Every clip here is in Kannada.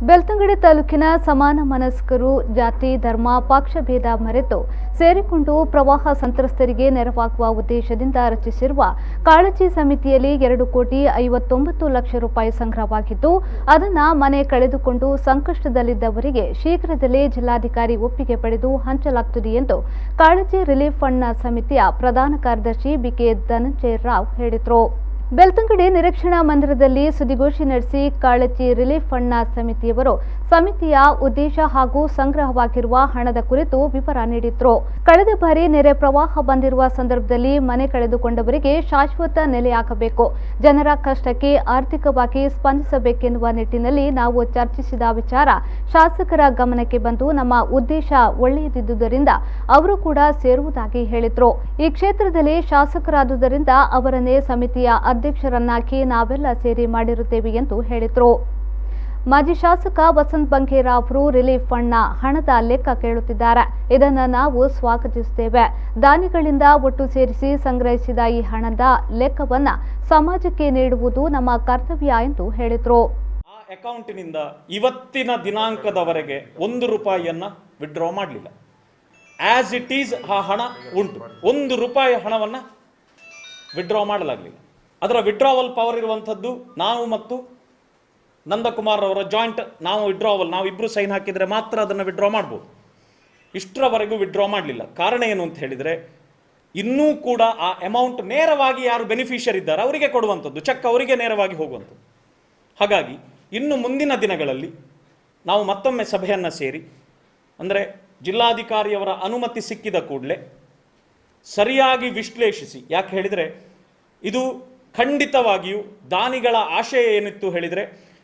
ಬೆಳ್ತಂಗಡಿ ತಾಲೂಕಿನ ಸಮಾನ ಮನಸ್ಕರು ಜಾತಿ ಧರ್ಮ ಪಕ್ಷಭೇದ ಮರೆತು ಸೇರಿಕೊಂಡು ಪ್ರವಾಹ ಸಂತ್ರಸ್ತರಿಗೆ ನೆರವಾಗುವ ಉದ್ದೇಶದಿಂದ ರಚಿಸಿರುವ ಕಾಳಜಿ ಸಮಿತಿಯಲ್ಲಿ 2,59,00,000 ರೂಪಾಯಿ ಸಂಗ್ರಹವಾಗಿದ್ದು ಅದನ್ನು ಮನೆ ಕಳೆದುಕೊಂಡು ಸಂಕಷ್ಟದಲ್ಲಿದ್ದವರಿಗೆ ಶೀಘ್ರದಲ್ಲೇ ಜಿಲ್ಲಾಧಿಕಾರಿ ಒಪ್ಪಿಗೆ ಪಡೆದು ಹಂಚಲಾಗುತ್ತದೆ ಎಂದು ಕಾಳಜಿ ರಿಲೀಫ್ ಫಂಡ್ನ ಸಮಿತಿಯ ಪ್ರಧಾನ ಕಾರ್ಯದರ್ಶಿ ಬಿಕೆ ಧನಂಜಯ ರಾವ್ ಹೇಳಿದರು. ಬೆಳ್ತಂಗಡಿ ನಿರೀಕ್ಷಣಾ ಮಂದಿರದಲ್ಲಿ ಸುದ್ದಿಗೋಷ್ಠಿ ನಡೆಸಿ ಕಾಳಜಿ ರಿಲೀಫ್ ಫಂಡ್ನ ಸಮಿತಿಯವರು ಸಮಿತಿಯ ಉದ್ದೇಶ ಹಾಗೂ ಸಂಗ್ರಹವಾಗಿರುವ ಹಣದ ಕುರಿತು ವಿವರ ನೀಡಿದ್ರು. ಕಳೆದ ಬಾರಿ ನೆರೆ ಪ್ರವಾಹ ಬಂದಿರುವ ಸಂದರ್ಭದಲ್ಲಿ ಮನೆ ಕಳೆದುಕೊಂಡವರಿಗೆ ಶಾಶ್ವತ ನೆಲೆಯಾಗಬೇಕು, ಜನರ ಕಷ್ಟಕ್ಕೆ ಆರ್ಥಿಕವಾಗಿ ಸ್ಪಂದಿಸಬೇಕೆನ್ನುವ ನಿಟ್ಟಿನಲ್ಲಿ ನಾವು ಚರ್ಚಿಸಿದ ವಿಚಾರ ಶಾಸಕರ ಗಮನಕ್ಕೆ ಬಂದು ನಮ್ಮ ಉದ್ದೇಶ ಒಳ್ಳೆಯದಿದ್ದುದರಿಂದ ಅವರು ಕೂಡ ಸೇರುವುದಾಗಿ ಹೇಳಿದ್ರು. ಈ ಕ್ಷೇತ್ರದಲ್ಲಿ ಶಾಸಕರಾದುದರಿಂದ ಅವರನ್ನೇ ಸಮಿತಿಯ ಅಧ್ಯಕ್ಷರನ್ನಾಗಿ ನಾವೆಲ್ಲ ಸೇರಿ ಮಾಡಿರುತ್ತೇವೆ ಎಂದು ಹೇಳಿದರು. ಮಾಜಿ ಶಾಸಕ ವಸಂತ್ ಬಂಗೇರಾ ಅವರು ರಿಲೀಫ್ ಫಂಡ್ನ ಹಣದ ಲೆಕ್ಕ ಕೇಳುತ್ತಿದ್ದಾರೆ. ಇದನ್ನು ನಾವು ಸ್ವಾಗತಿಸುತ್ತೇವೆ. ದಾನಿಗಳಿಂದ ಒಟ್ಟು ಸೇರಿಸಿ ಸಂಗ್ರಹಿಸಿದ ಈ ಹಣದ ಲೆಕ್ಕವನ್ನ ಸಮಾಜಕ್ಕೆ ನೀಡುವುದು ನಮ್ಮ ಕರ್ತವ್ಯ ಎಂದು ಹೇಳಿದರು. ಆ ಅಕೌಂಟಿನಿಂದ ಇವತ್ತಿನ ದಿನಾಂಕದವರೆಗೆ 1 ರೂಪಾಯಿಯನ್ನ ವಿಡ್ರಾ ಮಾಡಲಿಲ್ಲ. ಆಸ್ ಇಟ್ ಈಸ್ ಆ ಹಣ ಉಂಟು. 1 ರೂಪಾಯಿ ಹಣವನ್ನ ವಿಡ್ರಾ ಮಾಡಲಾಗಲಿಲ್ಲ. ಅದರ ವಿಡ್ರಾವಲ್ ಪವರ್ ಇರುವಂಥದ್ದು ನಾವು ಮತ್ತು ನಂದಕುಮಾರ್ ಅವರ ಜಾಯಿಂಟ್. ನಾವು ನಾವಿಬ್ಬರು ಸೈನ್ ಹಾಕಿದರೆ ಮಾತ್ರ ಅದನ್ನು ವಿಡ್ರಾ ಮಾಡ್ಬೋದು. ಇಷ್ಟರವರೆಗೂ ವಿಡ್ರಾ ಮಾಡಲಿಲ್ಲ. ಕಾರಣ ಏನು ಅಂತ ಹೇಳಿದರೆ, ಇನ್ನೂ ಕೂಡ ಆ ಅಮೌಂಟ್ ನೇರವಾಗಿ ಯಾರು ಬೆನಿಫಿಷಿಯರ್ ಇದ್ದಾರೆ ಅವರಿಗೆ ಕೊಡುವಂಥದ್ದು, ಚೆಕ್ ಅವರಿಗೆ ನೇರವಾಗಿ ಹೋಗುವಂಥದ್ದು. ಹಾಗಾಗಿ ಇನ್ನು ಮುಂದಿನ ದಿನಗಳಲ್ಲಿ ನಾವು ಮತ್ತೊಮ್ಮೆ ಸಭೆಯನ್ನು ಸೇರಿ, ಅಂದರೆ ಜಿಲ್ಲಾಧಿಕಾರಿಯವರ ಅನುಮತಿ ಸಿಕ್ಕಿದ ಕೂಡಲೇ ಸರಿಯಾಗಿ ವಿಶ್ಲೇಷಿಸಿ, ಯಾಕೆ ಹೇಳಿದರೆ ಇದು ಖಂಡಿತವಾಗಿಯೂ ದಾನಿಗಳ ಆಶಯ ಏನಿತ್ತು ಹೇಳಿದರೆ,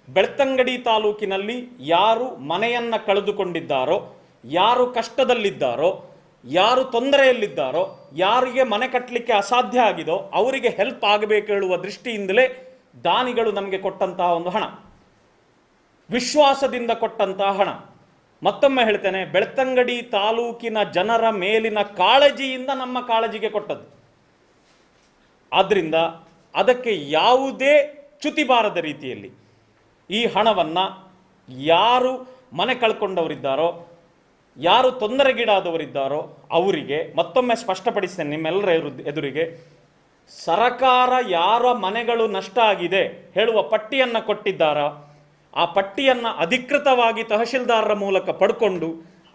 ಬೆಳ್ತಂಗಡಿ ತಾಲೂಕಿನಲ್ಲಿ ಯಾರು ಮನೆಯನ್ನು ಕಳೆದುಕೊಂಡಿದ್ದಾರೋ, ಯಾರು ಕಷ್ಟದಲ್ಲಿದ್ದಾರೋ, ಯಾರು ತೊಂದರೆಯಲ್ಲಿದ್ದಾರೋ, ಯಾರಿಗೆ ಮನೆ ಕಟ್ಟಲಿಕ್ಕೆ ಅಸಾಧ್ಯ ಆಗಿದೋ ಅವರಿಗೆ ಹೆಲ್ಪ್ ಆಗಬೇಕು ಹೇಳುವ ದೃಷ್ಟಿಯಿಂದಲೇ ದಾನಿಗಳು ನಮಗೆ ಕೊಟ್ಟಂತಹ ಒಂದು ಹಣ, ವಿಶ್ವಾಸದಿಂದ ಕೊಟ್ಟಂತಹ ಹಣ. ಮತ್ತೊಮ್ಮೆ ಹೇಳ್ತೇನೆ, ಬೆಳ್ತಂಗಡಿ ತಾಲೂಕಿನ ಜನರ ಮೇಲಿನ ಕಾಳಜಿಯಿಂದ ನಮ್ಮ ಕಾಳಜಿಗೆ ಕೊಟ್ಟದ್ದು. ಆದ್ದರಿಂದ ಅದಕ್ಕೆ ಯಾವುದೇ ಚ್ಯುತಿ ಬಾರದ ರೀತಿಯಲ್ಲಿ ಈ ಹಣವನ್ನು ಯಾರು ಮನೆ ಕಳ್ಕೊಂಡವರಿದ್ದಾರೋ, ಯಾರು ತೊಂದರೆಗೀಡಾದವರಿದ್ದಾರೋ ಅವರಿಗೆ ಮತ್ತೊಮ್ಮೆ ಸ್ಪಷ್ಟಪಡಿಸ್ತೇನೆ ನಿಮ್ಮೆಲ್ಲರ ಎದುರಿಗೆ, ಸರಕಾರ ಯಾರ ಮನೆಗಳು ನಷ್ಟ ಆಗಿದೆ ಹೇಳುವ ಪಟ್ಟಿಯನ್ನು ಕೊಟ್ಟಿದ್ದಾರೋ ಆ ಪಟ್ಟಿಯನ್ನು ಅಧಿಕೃತವಾಗಿ ತಹಶೀಲ್ದಾರರ ಮೂಲಕ ಪಡ್ಕೊಂಡು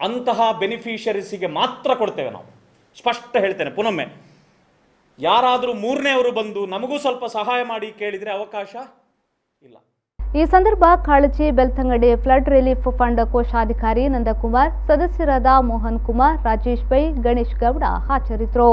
ಅಂತಹ ಬೆನಿಫಿಷರೀಸಿಗೆ ಮಾತ್ರ ಕೊಡ್ತೇವೆ ನಾವು. ಸ್ಪಷ್ಟ ಹೇಳ್ತೇನೆ ಪುನೊಮ್ಮೆ, ಯಾರಾದರೂ ಮೂರನೇವರು ಬಂದು ನಮಗೂ ಸ್ವಲ್ಪ ಸಹಾಯ ಮಾಡಿ ಕೇಳಿದರೆ ಅವಕಾಶ ಇಲ್ಲ. ಈ ಸಂದರ್ಭ ಕಾಳಜಿ ಬೆಳ್ತಂಗಡಿ ಫ್ಲಡ್ ರಿಲೀಫ್ ಫಂಡ್ ಕೋಶಾಧಿಕಾರಿ ನಂದಕುಮಾರ್, ಸದಸ್ಯರಾದ ಮೋಹನ್ ಕುಮಾರ್, ರಾಜೇಶ್ ಪೈ, ಗಣೇಶ್ ಗೌಡ ಹಾಜರಿದ್ದರು.